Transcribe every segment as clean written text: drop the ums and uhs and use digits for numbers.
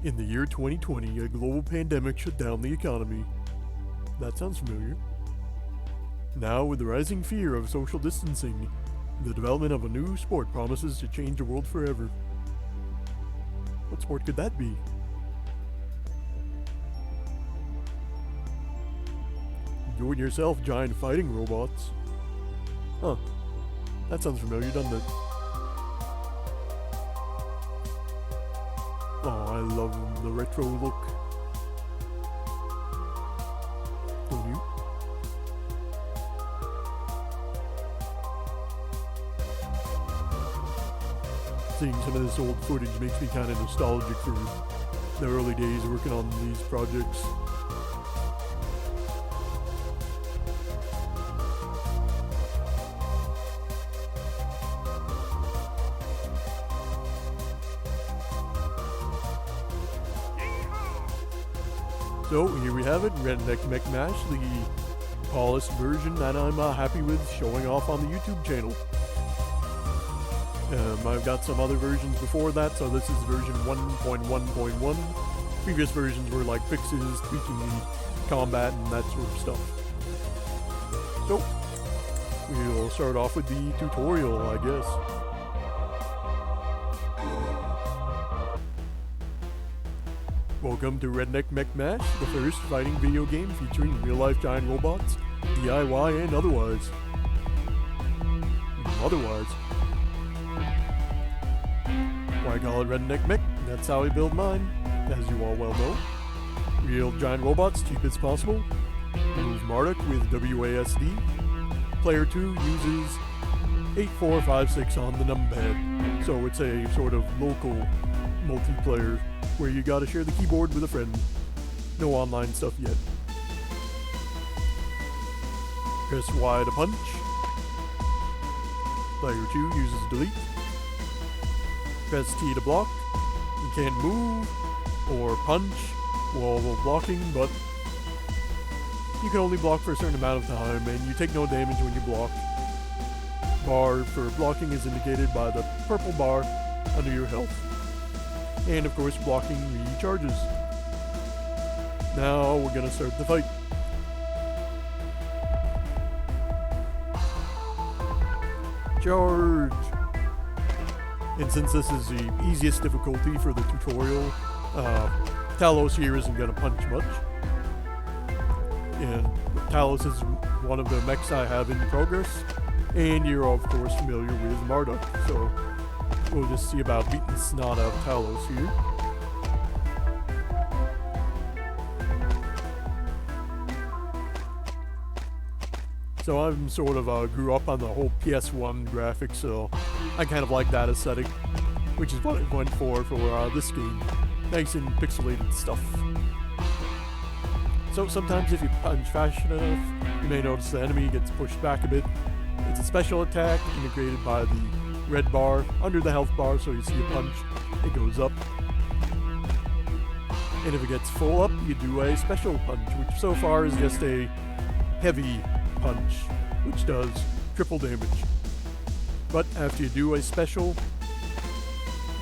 In the year 2020, a global pandemic shut down the economy. That sounds familiar. Now, with the rising fear of social distancing, the development of a new sport promises to change the world forever. What sport could that be? Do-it-yourself giant fighting robots. Huh. That sounds familiar, doesn't it? Oh, I love the retro look. Don't you? Seeing some of this old footage makes me kind of nostalgic for the early days working on these projects. So here we have it, Redneck Mech Mash, the polished version that I'm happy with showing off on the YouTube channel. I've got some other versions before that, so this is version 1.1.1. Previous versions were like fixes, tweaking the combat, and that sort of stuff. So, we'll start off with the tutorial, I guess. Welcome to Redneck Mech Mash, the first fighting video game featuring real-life giant robots, DIY and otherwise. Why call it Redneck Mech? That's how I build mine, as you all well know. Real giant robots, cheap as possible. Move Marduk with WASD. Player 2 uses 8456 on the numpad, so it's a sort of local multiplayer where you gotta share the keyboard with a friend. No online stuff yet. Press Y to punch. Player 2 uses delete. Press T to block. You can't move or punch while blocking, but you can only block for a certain amount of time, and you take no damage when you block. Bar for blocking is indicated by the purple bar under your health. And of course, blocking recharges. Now we're gonna start the fight. Charge! And since this is the easiest difficulty for the tutorial, Talos here isn't gonna punch much. And Talos is one of the mechs I have in progress, and you're of course familiar with Marduk, so we'll just see about beating the snot out of Talos here. So I'm sort of grew up on the whole PS1 graphics, so I kind of like that aesthetic, which is what I went for this game. Nice and pixelated stuff. So sometimes if you punch fast enough, you may notice the enemy gets pushed back a bit. It's a special attack integrated by the red bar under the health bar, so you see a punch, it goes up. And if it gets full up, you do a special punch, which so far is just a heavy punch, which does triple damage. But after you do a special,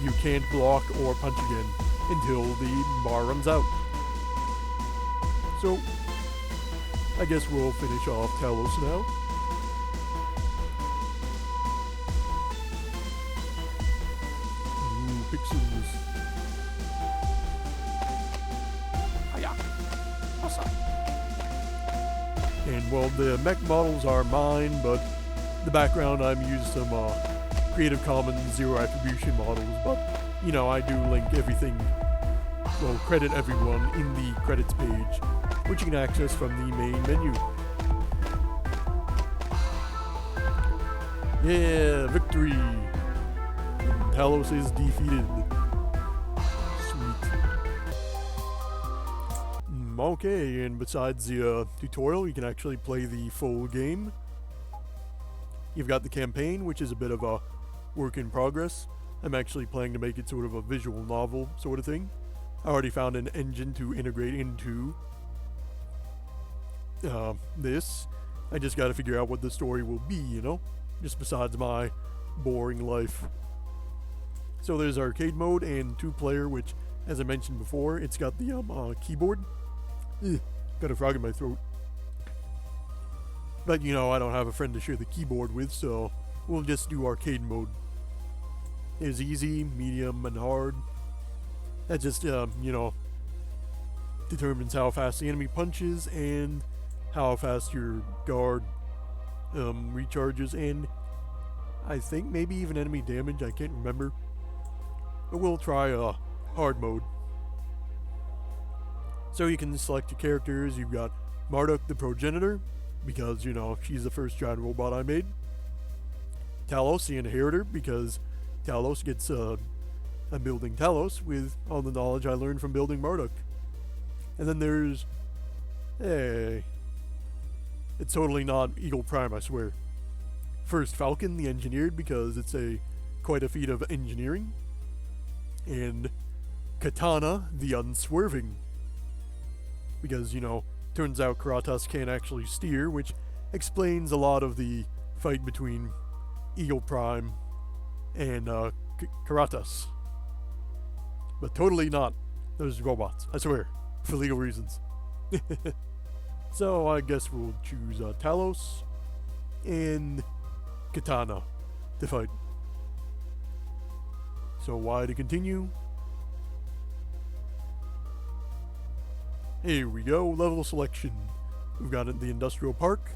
you can't block or punch again until the bar runs out. So, I guess we'll finish off Talos now. Pixels. And well, the mech models are mine, but the background I'm using some Creative Commons Zero Attribution models, but you know, I do link everything, well, credit everyone in the credits page, which you can access from the main menu. Yeah, victory! Talos is defeated. Sweet. Okay, and besides the tutorial, you can actually play the full game. You've got the campaign, which is a bit of a work in progress. I'm actually planning to make it sort of a visual novel sort of thing. I already found an engine to integrate into this. I just gotta figure out what the story will be, you know? Just besides my boring life. So there's arcade mode and 2-player, which As I mentioned before, it's got the keyboard. Ugh, got a frog in my throat. But you know, I don't have a friend to share the keyboard with, so we'll just do arcade mode. There's easy, medium, and hard. That just, you know, determines how fast the enemy punches and how fast your guard recharges, and I think maybe even enemy damage, I can't remember. But we'll try hard mode. So you can select your characters. You've got Marduk the Progenitor, because, you know, she's the first giant robot I made. Talos the Inheritor, because Talos gets, I'm building Talos with all the knowledge I learned from building Marduk. And then there's, hey, it's totally not Eagle Prime, I swear. First Falcon the Engineered, because it's quite a feat of engineering. And Katana The Unswerving, because, you know, turns out Kratos can't actually steer, which explains a lot of the fight between Eagle Prime and Kratos. But totally not those robots, I swear, for legal reasons. So I guess we'll choose Talos and Katana to fight. So Y to continue. Here we go, level selection. We've got the industrial park.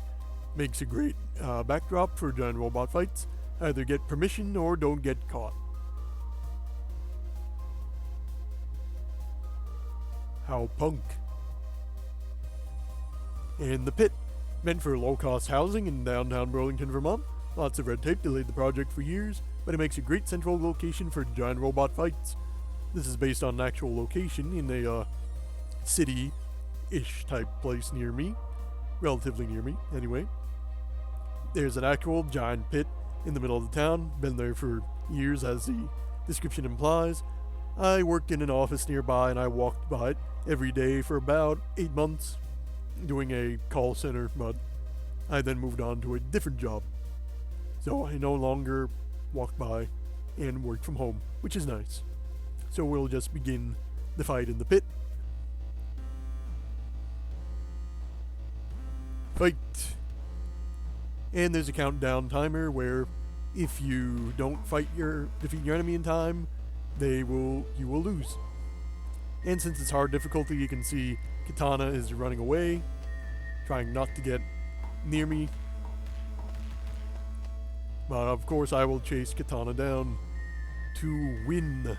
Makes a great backdrop for giant robot fights. Either get permission or don't get caught. How punk. And the pit, meant for low-cost housing in downtown Burlington, Vermont. Lots of red tape delayed the project for years, but it makes a great central location for giant robot fights. This is based on an actual location in a city-ish type place near me. Relatively near me, anyway. There's an actual giant pit in the middle of the town. Been there for years, as the description implies. I worked in an office nearby and I walked by it every day for about 8 months, doing a call center, but I then moved on to a different job. So I no longer walk by and work from home, which is nice. So we'll just begin the fight in the pit. Fight! And there's a countdown timer where if you don't defeat your enemy in time, you will lose. And since it's hard difficulty, you can see Katana is running away, trying not to get near me. But of course I will chase Katana down to win.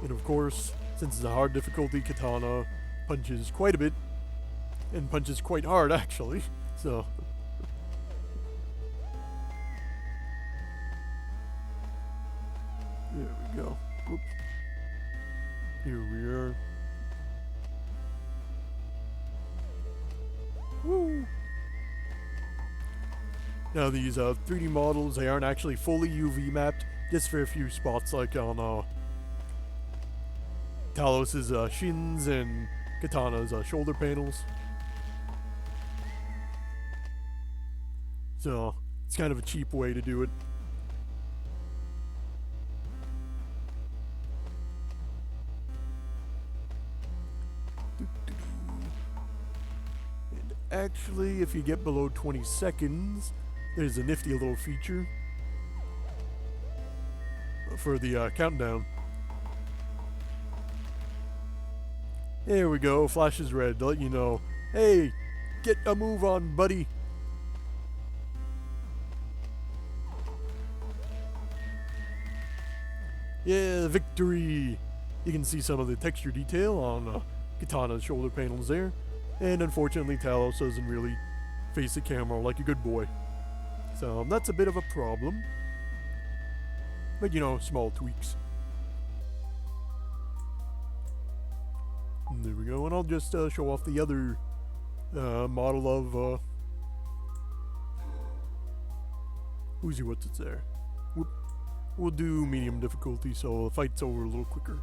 And of course, since it's a hard difficulty, Katana punches quite a bit. And punches quite hard, actually. So there we go. Whoops. Here we are. Woo! Now these 3D models, they aren't actually fully UV mapped, just for a few spots like on Talos' shins and Katana's shoulder panels. So it's kind of a cheap way to do it. And actually, if you get below 20 seconds, there's a nifty little feature for the countdown. There we go, flashes red to let you know, hey, get a move on, buddy. Yeah, victory! You can see some of the texture detail on Katana's shoulder panels there. And unfortunately, Talos doesn't really face the camera like a good boy. So that's a bit of a problem. But you know, small tweaks. And there we go, and I'll just show off the other model of Who's what's it there? Whoop. We'll do medium difficulty so the fight's over a little quicker.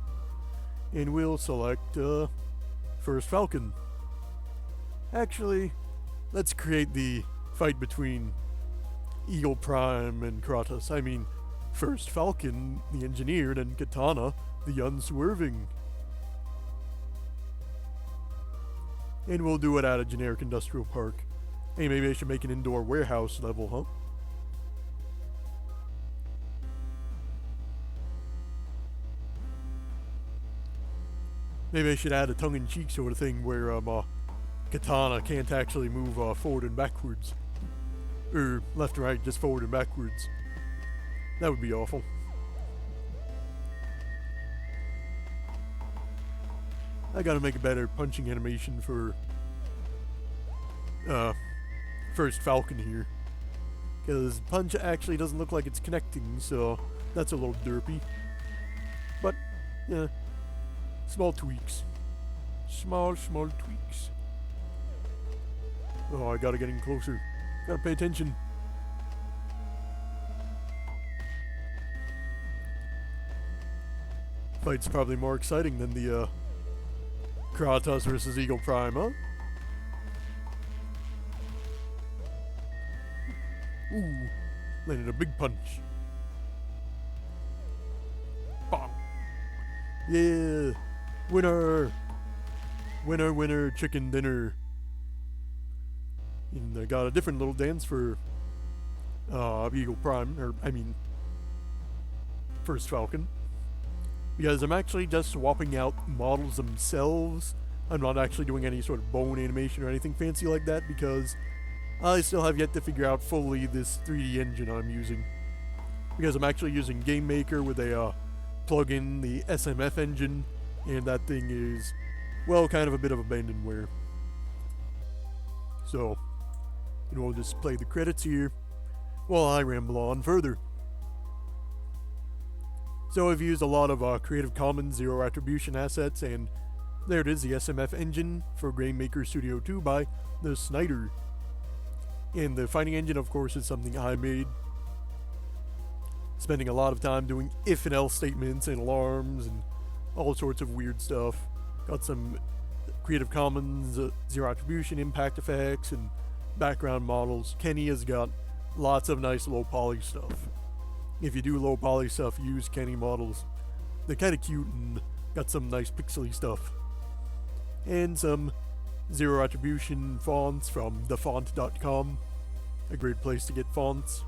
And we'll select first Falcon. Actually, let's create the fight between Eagle Prime and Kratos. I mean, First Falcon the Engineered and Katana The Unswerving. And we'll do it at a generic industrial park. Hey, maybe I should make an indoor warehouse level, huh? Maybe I should add a tongue-in-cheek sort of thing where Katana can't actually move forward and backwards. Or left and right, just forward and backwards. That would be awful. I gotta make a better punching animation for First Falcon here. Because punch actually doesn't look like it's connecting, so that's a little derpy. But, yeah, small tweaks. Small tweaks. Oh, I gotta get in closer. Gotta pay attention. Fight's probably more exciting than the Kratos versus Eagle Prime, huh? Ooh, landed a big punch. Bong. Yeah, winner, winner, chicken dinner. And I got a different little dance for Eagle Prime, or I mean, First Falcon. Because I'm actually just swapping out models themselves. I'm not actually doing any sort of bone animation or anything fancy like that because I still have yet to figure out fully this 3D engine I'm using. Because I'm actually using Game Maker with a plug-in, the SMF engine, and that thing is, well, kind of a bit of abandonware. So, we'll just play the credits here while I ramble on further. So I've used a lot of Creative Commons Zero Attribution assets, and there it is, the SMF engine for Game Maker Studio 2 by the Snyder. And the fighting engine, of course, is something I made. Spending a lot of time doing if and else statements and alarms and all sorts of weird stuff. Got some Creative Commons Zero Attribution impact effects and background models. Kenny has got lots of nice low poly stuff. If you do low poly stuff, use Kenny models. They're kind of cute and got some nice pixely stuff. And some Zero Attribution fonts from thefont.com. A great place to get fonts.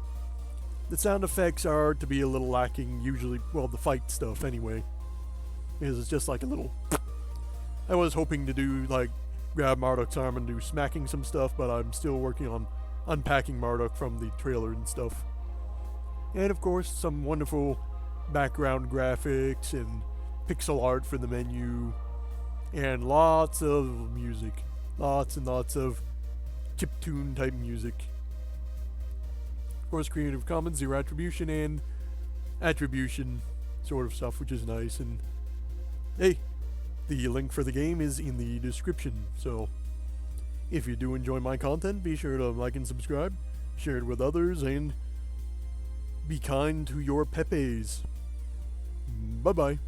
The sound effects are to be a little lacking, usually, well, the fight stuff anyway. Because it's just like a little... I was hoping to do, like, grab Marduk's arm and do smacking some stuff, but I'm still working on unpacking Marduk from the trailer and stuff. And of course, some wonderful background graphics and pixel art for the menu. And lots of music. Lots and lots of chiptune type music. Of course, Creative Commons, Zero Attribution, and Attribution sort of stuff, which is nice. And hey, the link for the game is in the description. So if you do enjoy my content, be sure to like and subscribe, share it with others, and be kind to your pepes. Bye-bye.